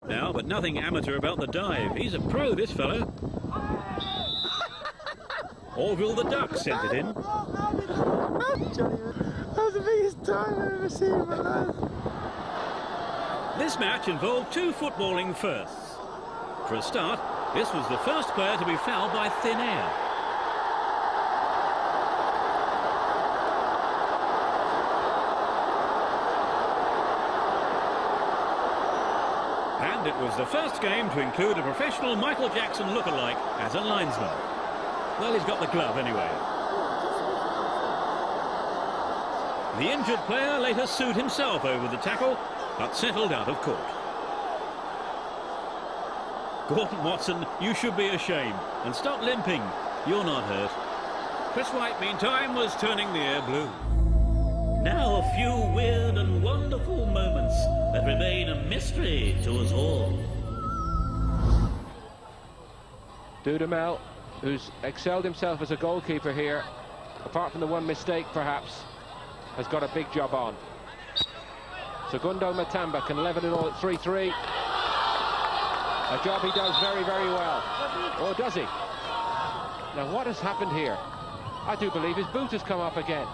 Now, but nothing amateur about the dive. He's a pro, this fellow. Orville the Duck sent it in. That was the biggest dive I've ever seen in my life. This match involved two footballing firsts. For a start, this was the first player to be fouled by thin air. And it was the first game to include a professional Michael Jackson lookalike as a linesman. Well, he's got the glove anyway. The injured player later sued himself over the tackle, but settled out of court. Gordon Watson, you should be ashamed. And stop limping. You're not hurt. Chris White, meantime, was turning the air blue. Now a few weird and wonderful moments that remain a mystery to us all. Dudamel, who's excelled himself as a goalkeeper here, apart from the one mistake perhaps, has got a big job on. Segundo Matamba can level it all at 3-3. A job he does very, very well. Or does he? Now what has happened here? I do believe his boot has come up again.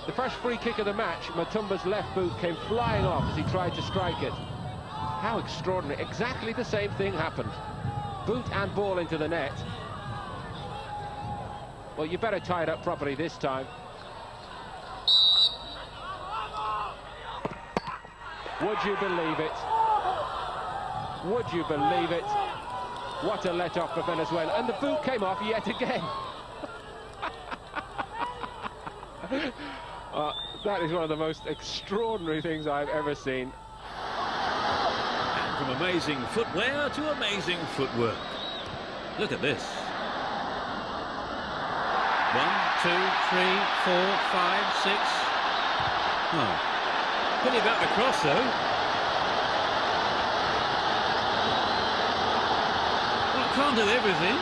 The first free kick of the match, Matumba's left boot came flying off as he tried to strike it. How extraordinary. Exactly the same thing happened. Boot and ball into the net. Well, you better tie it up properly this time. Would you believe it? Would you believe it? What a let-off for Venezuela. And the boot came off yet again. That is one of the most extraordinary things I've ever seen. And from amazing footwear to amazing footwork. Look at this. 1, 2, 3, 4, 5, 6. Oh, pity about the cross though. Well, can't do everything.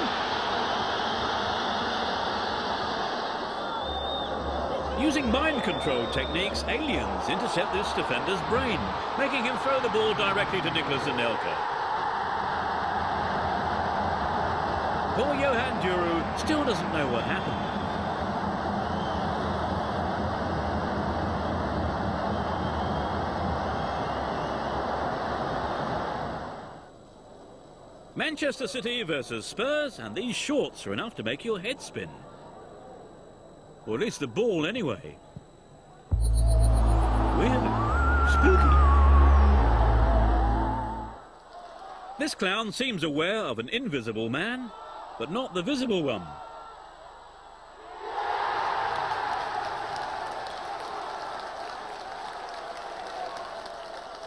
Using mind control techniques, aliens intercept this defender's brain, making him throw the ball directly to Nicholas Anelka. Poor Johan Duru still doesn't know what happened. Manchester City versus Spurs, and these shorts are enough to make your head spin. Or at least the ball, anyway. Weird. Spooky. This clown seems aware of an invisible man, but not the visible one.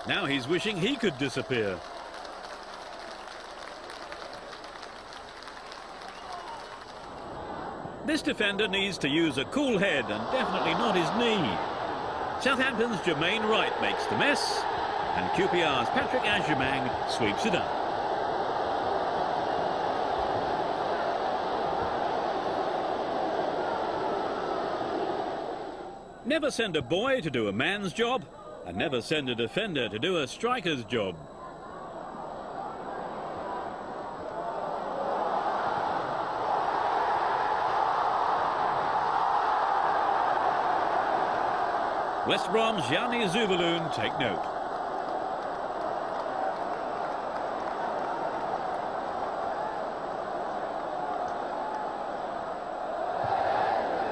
Now he's wishing he could disappear. This defender needs to use a cool head and definitely not his knee. Southampton's Jermaine Wright makes the mess, and QPR's Patrick Agyemang sweeps it up. Never send a boy to do a man's job, and never send a defender to do a striker's job. West Brom's Gianni Zuvaloon take note.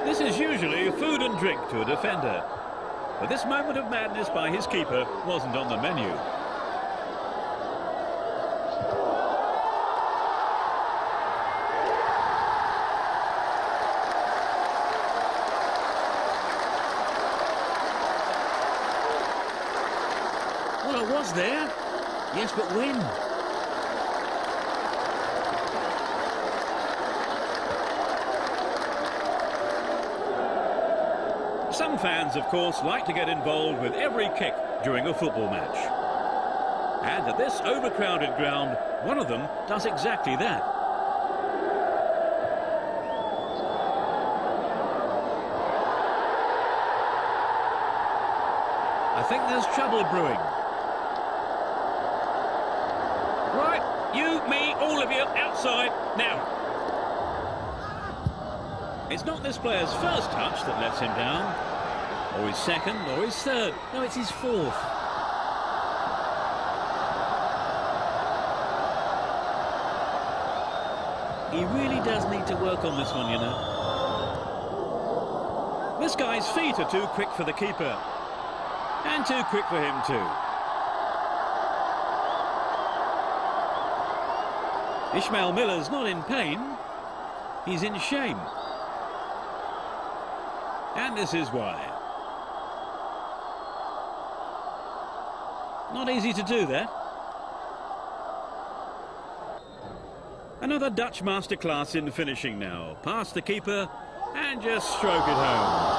This is usually food and drink to a defender, but this moment of madness by his keeper wasn't on the menu. Well, it was there. Yes, but when? Some fans, of course, like to get involved with every kick during a football match. And at this overcrowded ground, one of them does exactly that. I think there's trouble brewing. Right, you, me, all of you, outside, now. It's not this player's first touch that lets him down, or his second, or his third. No, it's his fourth. He really does need to work on this one, you know. This guy's feet are too quick for the keeper. And too quick for him too. Ishmael Miller's not in pain. He's in shame. And this is why. Not easy to do that. Another Dutch masterclass in finishing now. Past the keeper and just stroke it home.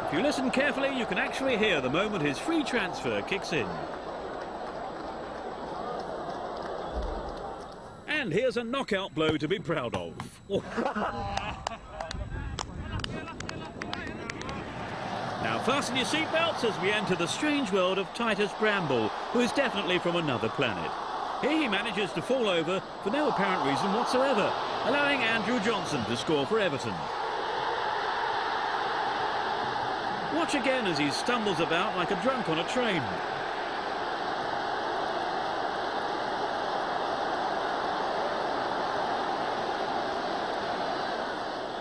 If you listen carefully, you can actually hear the moment his free transfer kicks in. And here's a knockout blow to be proud of. Now fasten your seatbelts as we enter the strange world of Titus Bramble, who is definitely from another planet. Here he manages to fall over for no apparent reason whatsoever, allowing Andrew Johnson to score for Everton. Watch again as he stumbles about like a drunk on a train.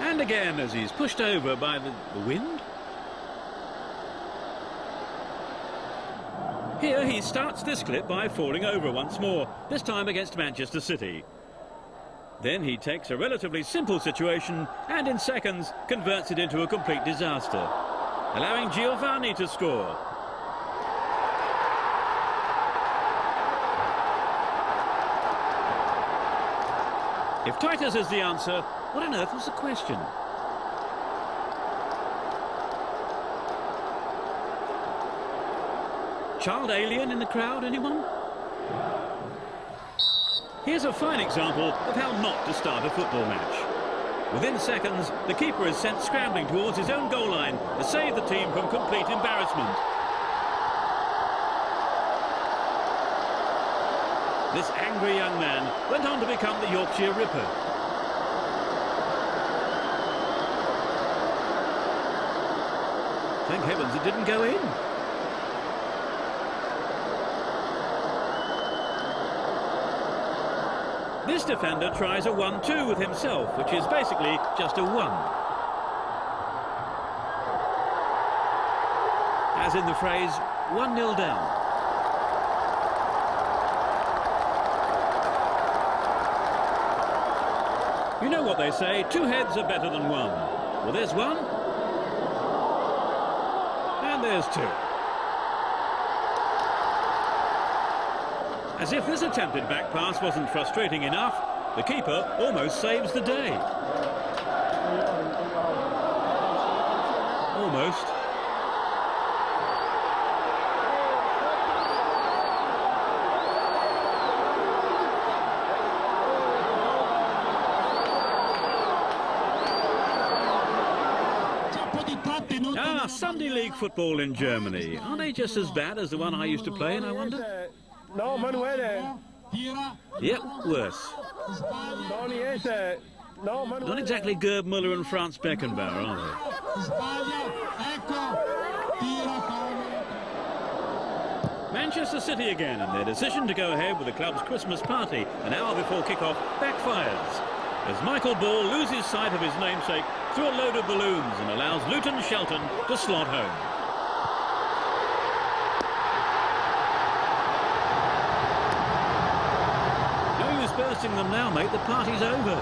And again as he's pushed over by the wind. Here he starts this clip by falling over once more, this time against Manchester City. Then he takes a relatively simple situation and in seconds converts it into a complete disaster, allowing Giovanni to score. If Titus is the answer, what on earth was the question? Child alien in the crowd, anyone? Here's a fine example of how not to start a football match. Within seconds, the keeper is sent scrambling towards his own goal line to save the team from complete embarrassment. This angry young man went on to become the Yorkshire Ripper. Thank heavens it didn't go in. This defender tries a 1-2 with himself, which is basically just a 1. As in the phrase, 1-0 down. You know what they say, 2 heads are better than 1. Well, there's 1. And there's 2. As if this attempted back pass wasn't frustrating enough, the keeper almost saves the day. Almost. Sunday League football in Germany. Are they just as bad as the one I used to play in, I wonder? No, Manuele. Yep, worse. Not exactly Gerd Müller and Franz Beckenbauer, are they? Manchester City again, and their decision to go ahead with the club's Christmas party an hour before kick-off backfires, as Michael Ball loses sight of his namesake through a load of balloons and allows Luton Shelton to slot home. Bursting them now, mate. The party's over.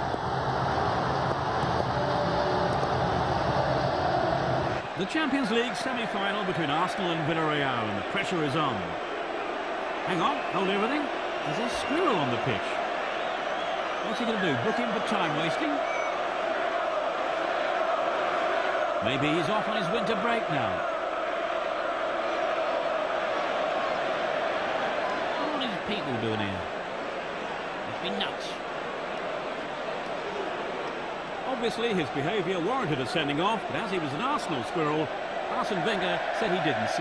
The Champions League semi-final between Arsenal and Villarreal, and the pressure is on. Hang on, hold everything. There's a squirrel on the pitch. What's he going to do? Book him for time wasting? Maybe he's off on his winter break now. What are these people doing here? Be nuts. Obviously his behaviour warranted a sending off, but as he was an Arsenal squirrel, Arsene Wenger said he didn't see